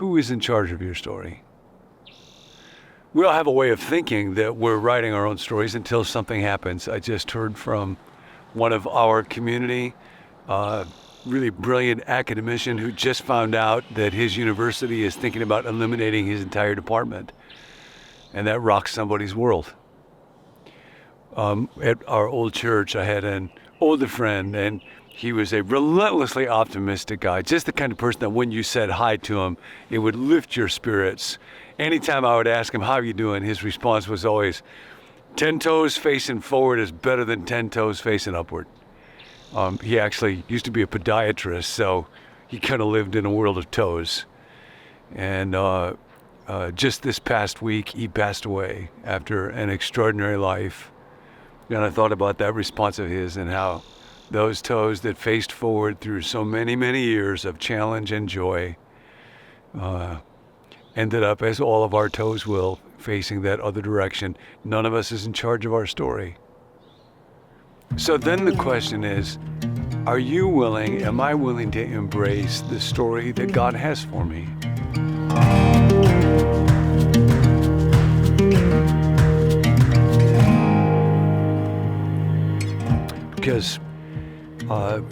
who is in charge of your story? We all have a way of thinking that we're writing our own stories until something happens. I just heard from one of our community, really brilliant academician who just found out that his university is thinking about eliminating his entire department. And that rocks somebody's world. At our old church, I had an older friend, and he was a relentlessly optimistic guy, just the kind of person that when you said hi to him, it would lift your spirits. Anytime I would ask him, how are you doing? His response was always, 10 toes facing forward is better than 10 toes facing upward. He actually used to be a podiatrist, so he kind of lived in a world of toes. And just this past week, he passed away after an extraordinary life. And I thought about that response of his and how those toes that faced forward through so many, many years of challenge and joy ended up, as all of our toes will, facing that other direction. None of us is in charge of our story. So then the question is, are you willing, am I willing to embrace the story that God has for me? Because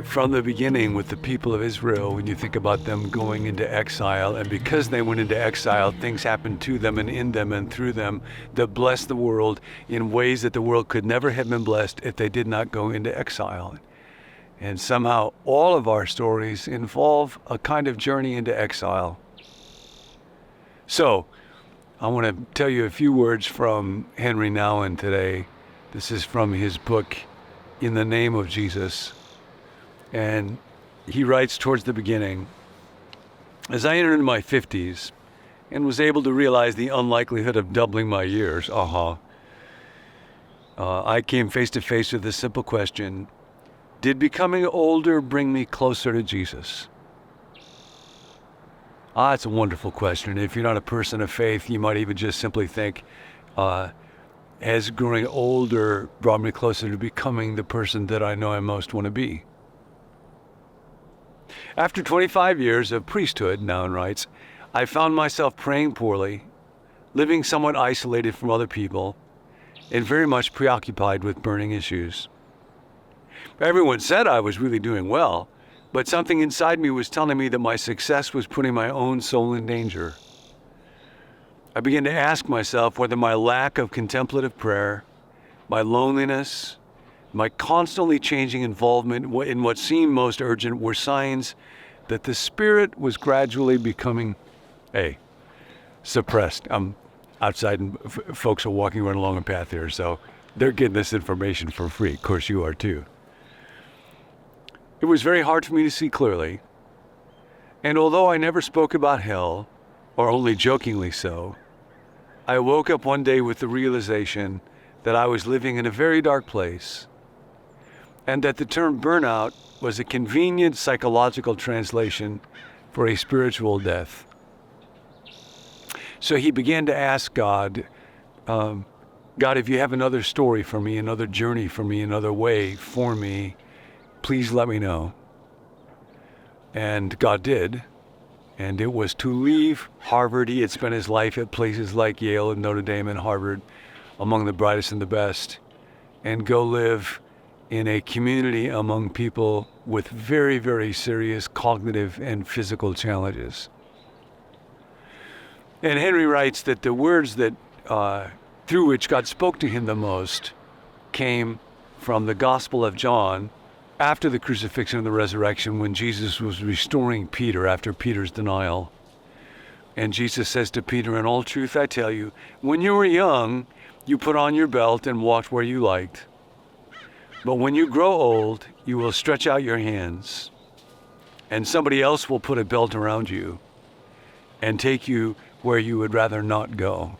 from the beginning with the people of Israel, when you think about them going into exile, and because they went into exile, things happened to them and in them and through them that blessed the world in ways that the world could never have been blessed if they did not go into exile. And somehow all of our stories involve a kind of journey into exile. So I want to tell you a few words from Henri Nouwen today. This is from his book, In the Name of Jesus. And he writes towards the beginning, as I entered into my 50s and was able to realize the unlikelihood of doubling my years, I came face to face with this simple question: did becoming older bring me closer to Jesus? It's a wonderful question. If you're not a person of faith, you might even just simply think, has growing older brought me closer to becoming the person that I know I most want to be? After 25 years of priesthood, Nouwen writes, I found myself praying poorly, living somewhat isolated from other people, and very much preoccupied with burning issues. Everyone said I was really doing well, but something inside me was telling me that my success was putting my own soul in danger. I began to ask myself whether my lack of contemplative prayer, my loneliness, my constantly changing involvement in what seemed most urgent were signs that the spirit was gradually becoming, suppressed. I'm outside and folks are walking right along a path here, so they're getting this information for free. Of course you are too. It was very hard for me to see clearly. And although I never spoke about hell, or only jokingly so, I woke up one day with the realization that I was living in a very dark place, and that the term burnout was a convenient psychological translation for a spiritual death. So he began to ask God, God, if you have another story for me, another journey for me, another way for me, please let me know. And God did. And it was to leave Harvard. He had spent his life at places like Yale and Notre Dame and Harvard, among the brightest and the best, and go live in a community among people with very, very serious cognitive and physical challenges. And Henri writes that the words that through which God spoke to him the most came from the Gospel of John after the crucifixion and the resurrection, when Jesus was restoring Peter after Peter's denial. And Jesus says to Peter, in all truth I tell you, when you were young, you put on your belt and walked where you liked. But when you grow old, you will stretch out your hands, and somebody else will put a belt around you and take you where you would rather not go.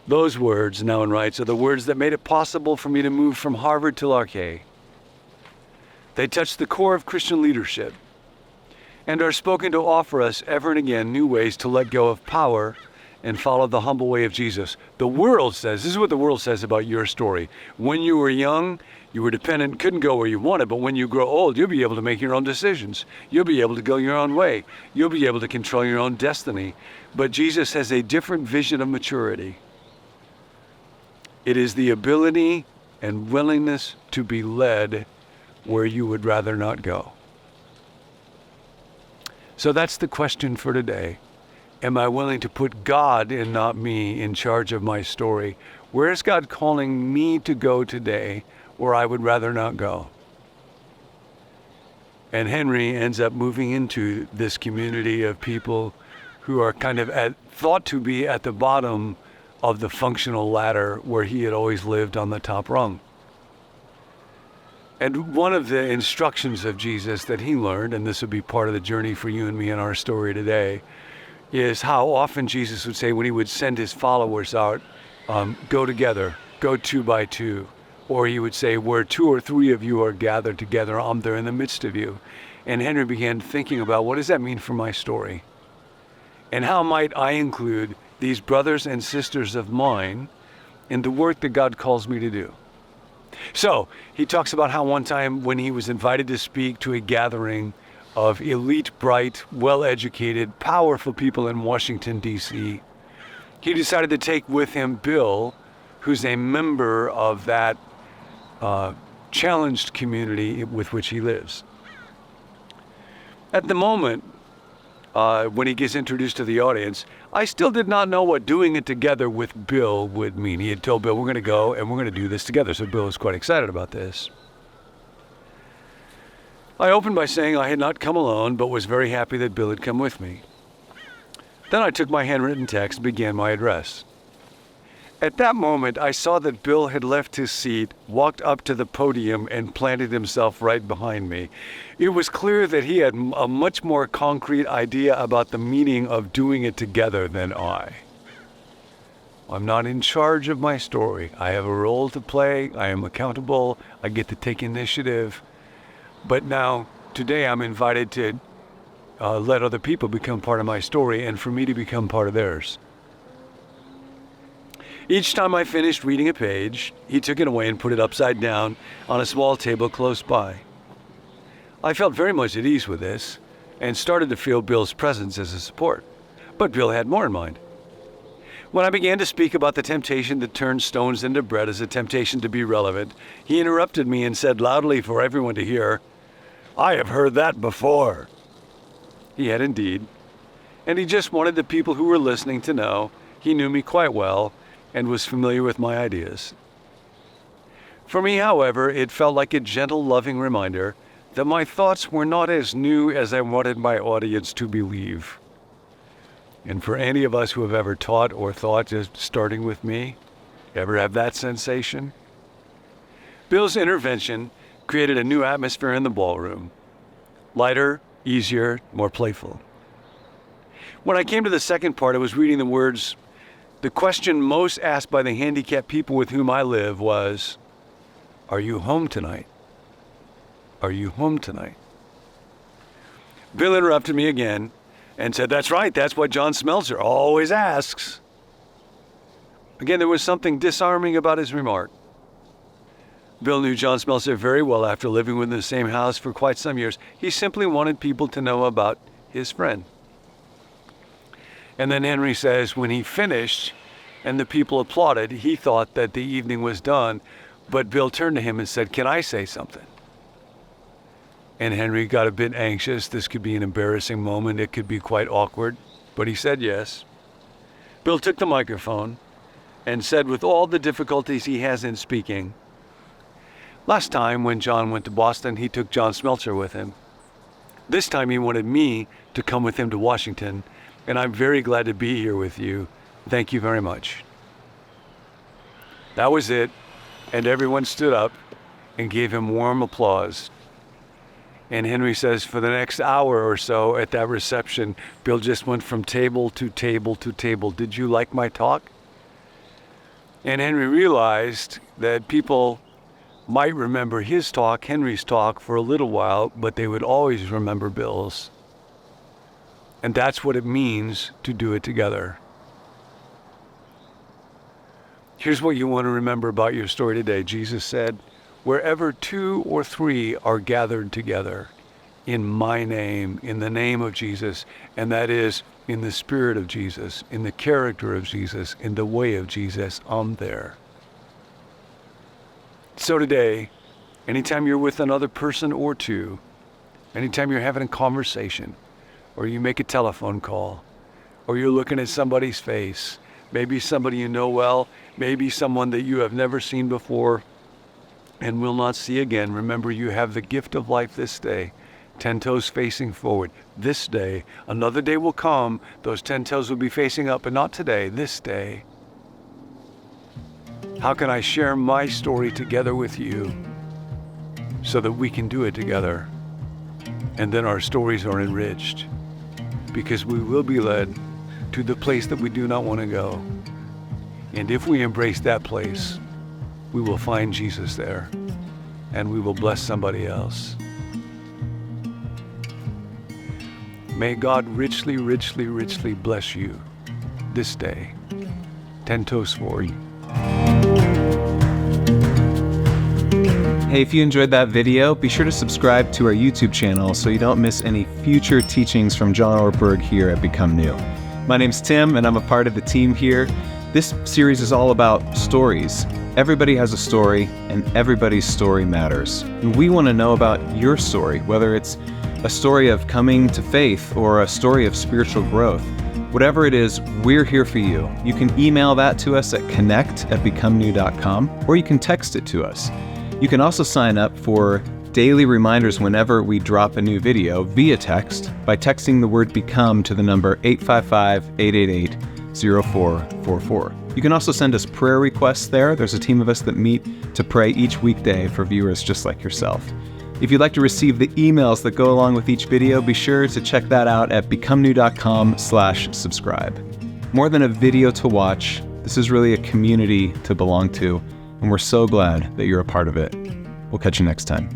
Those words, Nouwen writes, are the words that made it possible for me to move from Harvard to Larkey. They touch the core of Christian leadership and are spoken to offer us ever and again new ways to let go of power and follow the humble way of Jesus. The world says, this is what the world says about your story. When you were young, you were dependent, couldn't go where you wanted, but when you grow old, you'll be able to make your own decisions. You'll be able to go your own way. You'll be able to control your own destiny. But Jesus has a different vision of maturity. It is the ability and willingness to be led where you would rather not go. So that's the question for today. Am I willing to put God and not me in charge of my story? Where is God calling me to go today where I would rather not go? And Henri ends up moving into this community of people who are kind of thought to be at the bottom of the functional ladder where he had always lived on the top rung. And one of the instructions of Jesus that he learned, and this would be part of the journey for you and me in our story today, is how often Jesus would say when he would send his followers out, go together, go 2 by 2. Or he would say, where 2 or 3 of you are gathered together, I'm there in the midst of you. And Henri began thinking about, what does that mean for my story? And how might I include these brothers and sisters of mine in the work that God calls me to do? So he talks about how one time when he was invited to speak to a gathering of elite, bright, well-educated, powerful people in Washington, D.C., he decided to take with him Bill, who's a member of that challenged community with which he lives. At the moment, when he gets introduced to the audience, I still did not know what doing it together with Bill would mean. He had told Bill, we're going to go and we're going to do this together. So Bill was quite excited about this. I opened by saying I had not come alone, but was very happy that Bill had come with me. Then I took my handwritten text and began my address. At that moment, I saw that Bill had left his seat, walked up to the podium, and planted himself right behind me. It was clear that he had a much more concrete idea about the meaning of doing it together than I. I'm not in charge of my story. I have a role to play. I am accountable. I get to take initiative. But now, today, I'm invited to let other people become part of my story and for me to become part of theirs. Each time I finished reading a page, he took it away and put it upside down on a small table close by. I felt very much at ease with this and started to feel Bill's presence as a support. But Bill had more in mind. When I began to speak about the temptation to turn stones into bread as a temptation to be relevant, he interrupted me and said loudly for everyone to hear, "I have heard that before." He had indeed. And he just wanted the people who were listening to know he knew me quite well and was familiar with my ideas. For me, however, it felt like a gentle, loving reminder that my thoughts were not as new as I wanted my audience to believe. And for any of us who have ever taught or thought, just starting with me, ever have that sensation? Bill's intervention created a new atmosphere in the ballroom. Lighter, easier, more playful. When I came to the second part, I was reading the words, "The question most asked by the handicapped people with whom I live was, 'Are you home tonight? Are you home tonight?'" Bill interrupted me again and said, "That's right, that's what John Smeltzer always asks." Again, there was something disarming about his remark. Bill knew John Smeltzer very well after living within the same house for quite some years. He simply wanted people to know about his friend. And then Henri says when he finished and the people applauded, he thought that the evening was done, but Bill turned to him and said, "Can I say something?" And Henri got a bit anxious. This could be an embarrassing moment. It could be quite awkward, but he said yes. Bill took the microphone and said with all the difficulties he has in speaking, "Last time when John went to Boston, he took John Smeltzer with him. This time he wanted me to come with him to Washington, and I'm very glad to be here with you. Thank you very much." That was it, and everyone stood up and gave him warm applause. And Henri says for the next hour or so at that reception, Bill just went from table to table to table. "Did you like my talk?" And Henri realized that people might remember his talk, Henri's talk, for a little while, but they would always remember Bill's. And that's what it means to do it together. Here's what you want to remember about your story today. Jesus said, wherever 2 or 3 are gathered together in my name, in the name of Jesus, and that is in the spirit of Jesus, in the character of Jesus, in the way of Jesus, I'm there. So today, anytime you're with another person or 2, anytime you're having a conversation, or you make a telephone call, or you're looking at somebody's face, maybe somebody you know well, maybe someone that you have never seen before and will not see again, remember you have the gift of life this day, 10 toes facing forward. This day, another day will come, those 10 toes will be facing up, but not today, this day. How can I share my story together with you so that we can do it together? And then our stories are enriched, because we will be led to the place that we do not want to go. And if we embrace that place, we will find Jesus there, and we will bless somebody else. May God richly, richly, richly bless you this day. 10 toes forward. Hey, if you enjoyed that video, be sure to subscribe to our YouTube channel so you don't miss any future teachings from John Ortberg here at Become New. My name's Tim, and I'm a part of the team here. This series is all about stories. Everybody has a story, and everybody's story matters. And we want to know about your story, whether it's a story of coming to faith or a story of spiritual growth. Whatever it is, we're here for you. You can email that to us at connect@becomenew.com, or you can text it to us. You can also sign up for daily reminders whenever we drop a new video via text by texting the word BECOME to the number 855-888-0444. You can also send us prayer requests there. There's a team of us that meet to pray each weekday for viewers just like yourself. If you'd like to receive the emails that go along with each video, be sure to check that out at becomenew.com/subscribe. More than a video to watch, this is really a community to belong to, and we're so glad that you're a part of it. We'll catch you next time.